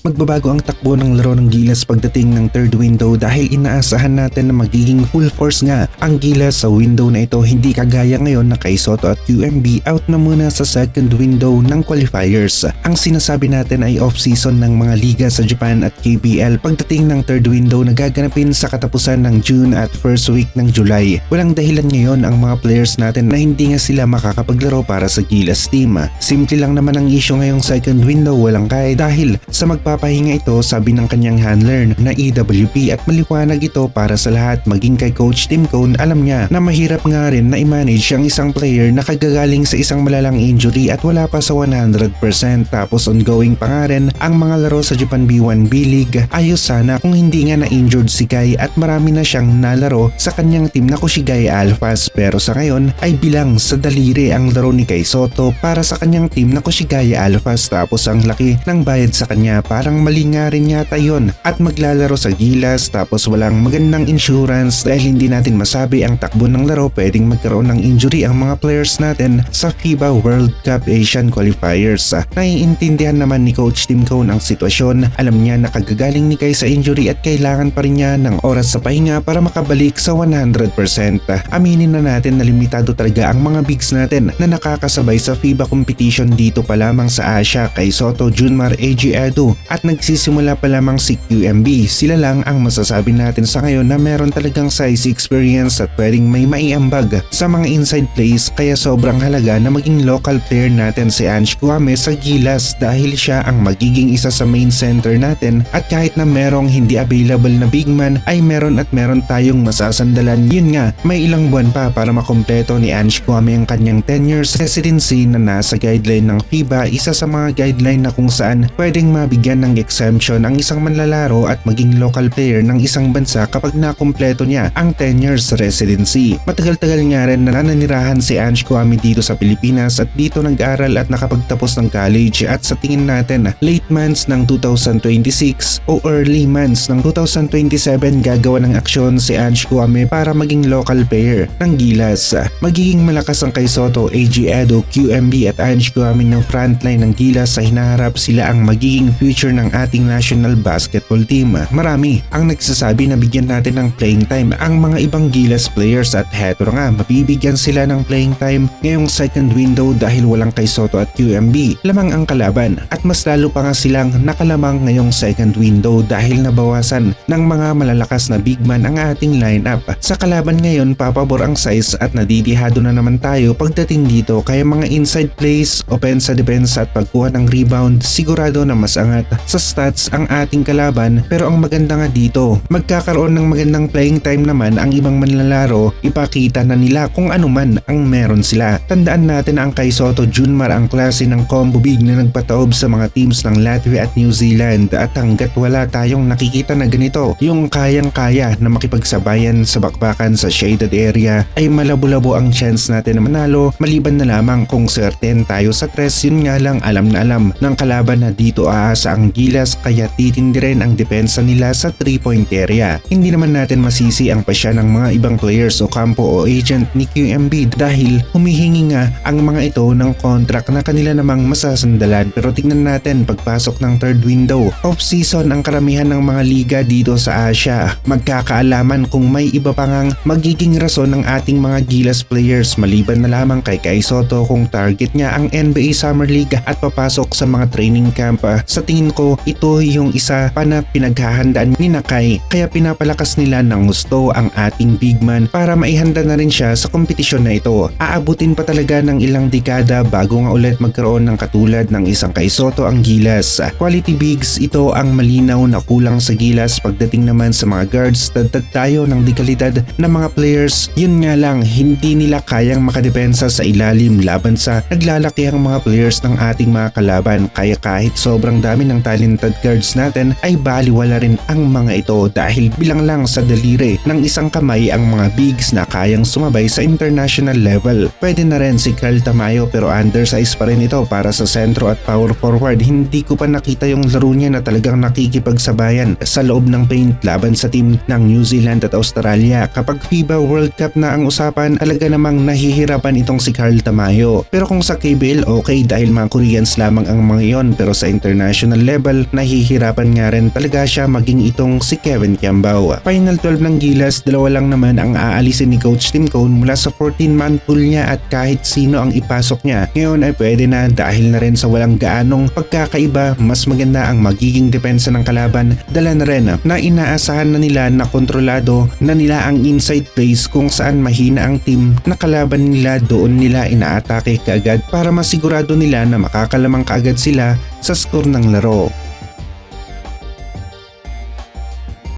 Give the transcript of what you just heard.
Magbabago ang takbo ng laro ng Gilas pagdating ng third window dahil inaasahan natin na magiging full force nga ang Gilas sa window na ito, hindi kagaya ngayon na kay Soto at QMB out na muna sa second window ng qualifiers. Ang sinasabi natin ay off-season ng mga liga sa Japan at KBL pagdating ng third window na gaganapin sa katapusan ng June at first week ng July. Walang dahilan ngayon ang mga players natin na hindi nga sila makakapaglaro para sa Gilas team. Simple lang naman ang issue ngayong second window, walang kaya dahil sa magpapahinga ito, sabi ng kanyang handler na EWP, at maliwanag ito para sa lahat, maging kay Coach Tim Cone. Alam niya na mahirap nga rin na i-manage ang isang player na kagagaling sa isang malalang injury at wala pa sa 100%, tapos ongoing pa nga rin ang mga laro sa Japan B1 B-League. Ayos sana kung hindi nga na-injured si Kai at marami na siyang nalaro sa kanyang team na Kushigai Alphas, pero sa ngayon ay bilang sa daliri ang laro ni Kai Soto para sa kanyang team na Kushigai Alphas, tapos ang laki ng bayad sa kanya. Parang mali nga rin yata yun at maglalaro sa Gilas tapos walang magandang insurance dahil hindi natin masabi ang takbo ng laro, pwedeng magkaroon ng injury ang mga players natin sa FIBA World Cup Asian Qualifiers. Naiintindihan naman ni Coach Tim Cone ang sitwasyon, alam niya na kagagaling ni Kai sa injury at kailangan pa rin niya ng oras sa pahinga para makabalik sa 100%. Aminin na natin na limitado talaga ang mga bigs natin na nakakasabay sa FIBA competition dito pa lamang sa Asia, kay Soto, Junmar, AG Edu at nagsisimula pa lamang si QMB. Sila lang ang masasabi natin sa ngayon na meron talagang size experience at pwedeng may maiambag sa mga inside plays, kaya sobrang halaga na maging local player natin si Ange Kwame sa Gilas dahil siya ang magiging isa sa main center natin, at kahit na merong hindi available na big man ay meron tayong masasandalan. Yun nga, may ilang buwan pa para makompleto ni Ange Kwame ang kanyang 10 years residency na nasa guideline ng FIBA, isa sa mga guideline na kung saan pwedeng mabigyan ng exemption ang isang manlalaro at maging local player ng isang bansa kapag nakumpleto niya ang 10 years residency. Matagal-tagal nga rin na nananirahan si Ange Kwame dito sa Pilipinas at dito nag-aral at nakapagtapos ng college, at sa tingin natin late months ng 2026 o early months ng 2027 gagawa ng aksyon si Ange Kwame para maging local player ng Gilas. Magiging malakas ang kay Soto, AG Edu, QMB at Ange Kwame ng frontline ng Gilas sa hinaharap. Sila ang magiging future ng ating national basketball team. Marami ang nagsasabi na bigyan natin ng playing time ang mga ibang Gilas players, at heto nga, mabibigyan sila ng playing time ngayong second window dahil walang kay Soto at QMB. Lamang ang kalaban at mas lalo pa nga silang nakalamang ngayong second window dahil nabawasan ng mga malalakas na big man ang ating lineup. Sa kalaban ngayon, papabor ang size at nadidihado na naman tayo pagdating dito, kaya mga inside plays, opensa, depensa at pagkuha ng rebound, sigurado na mas angat sa stats ang ating kalaban. Pero ang maganda nga dito, magkakaroon ng magandang playing time naman ang ibang manlalaro, ipakita na nila kung ano man ang meron sila. Tandaan natin na ang kay Soto, Junmar ang klase ng combo big na nagpataob sa mga teams ng Latvia at New Zealand, at hanggat wala tayong nakikita na ganito, yung kayang-kaya na makipagsabayan sa bakbakan sa shaded area, ay malabo-labo ang chance natin na manalo, maliban na lamang kung certain tayo sa tres. Yun nga lang, alam na alam ng kalaban na dito aasa ang Gilas, kaya titindi rin ang depensa nila sa 3-point area. Hindi naman natin masisi ang pasya ng mga ibang players o kampo o agent ni QMB dahil humihingi nga ang mga ito ng contract na kanila namang masasandalan. Pero tingnan natin pagpasok ng third window, off-season ang karamihan ng mga liga dito sa Asia. Magkakaalaman kung may iba pa ngang magiging rason ng ating mga Gilas players, maliban na lamang kay Kai Soto kung target niya ang NBA Summer League at papasok sa mga training camp. Sa tingin ko, ito yung isa pa na pinaghahandaan ni Kai, kaya pinapalakas nila ng gusto ang ating big man para maihanda na rin siya sa kompetisyon na ito. Aabutin pa talaga ng ilang dekada bago nga ulit magkaroon ng katulad ng isang Kai Soto ang Gilas. Quality bigs ito ang malinaw na kulang sa Gilas. Pagdating naman sa mga guards, dagdag tayo ng dekalidad na mga players. Yun nga lang, hindi nila kayang makadepensa sa ilalim laban sa naglalakihang mga players ng ating mga kalaban, kaya kahit sobrang dami ng talented guards natin ay baliwala rin ang mga ito dahil bilang lang sa daliri ng isang kamay ang mga bigs na kayang sumabay sa international level. Pwede na rin si Carl Tamayo, pero undersize pa rin ito para sa sentro at power forward. Hindi ko pa nakita yung laro niya na talagang nakikipagsabayan sa loob ng paint laban sa team ng New Zealand at Australia. Kapag FIBA World Cup na ang usapan, talaga namang nahihirapan itong si Carl Tamayo. Pero kung sa KBL, okay dahil mga Koreans lamang ang mga yon, pero sa international level, nahihirapan nga rin talaga siya maging itong si Kevin Kiambao. Final 12 ng Gilas, dalawa lang naman ang aalisin ni Coach Tim Cone mula sa 14-man pool niya at kahit sino ang ipasok niya. Ngayon ay pwede na dahil na rin sa walang gaanong pagkakaiba, mas maganda ang magiging depensa ng kalaban. Dala na rin na inaasahan na nila na kontrolado na nila ang inside plays kung saan mahina ang team na kalaban nila, doon nila inaatake kaagad para masigurado nila na makakalamang kaagad sila sa score ng laro.